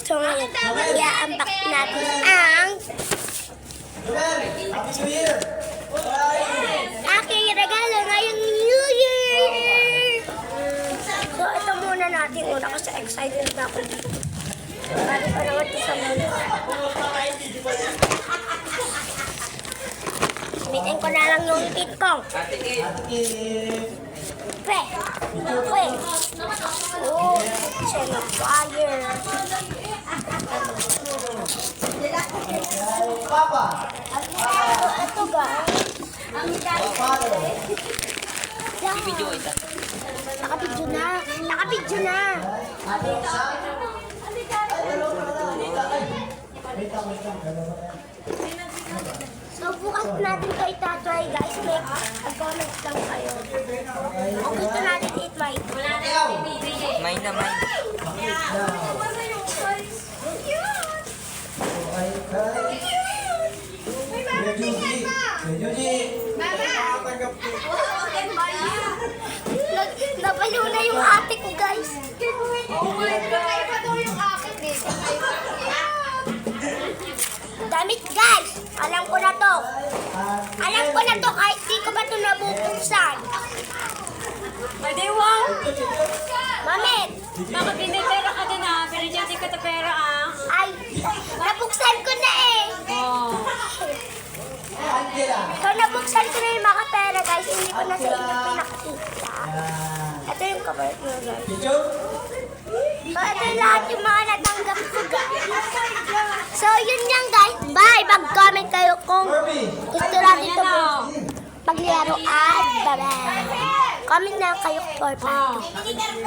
So ngayon, i-unbox natin ang aking regalo ngayong New Year! So ito muna natin una kasi excited na ako dito. Bali pa naman ito sa muna. Gamitin ko na lang yung ipit ko. Pre! Oh, chain of fire. Ito guys. Nakapidyo na. Nakapidyo na. So bukas natin ito itatry guys. Mag-comment lang kayo. Kung gusto natin i-try. May na may. Nabalo na yung ate ko guys. Damit guys. Alam ko na to. Alam ko na to kahit di ko ba ito nabubuksan. Pwede, wow! Mamit. Baka binipera ka din ah. Binigyan ka ta pera ah. Ay, nabuksan ko na eh. Oh. So nabuksan ko na yung mga pera guys. Hindi ko na sa inyo pinakita. Ito yung cover nyo guys. So ito yung lahat yung mga natanggap ko guys. So yun yan guys. Bye! Mag-comment kayo kung gusto natin ito paglaro at bye-bye. Comment na kayo for part 2.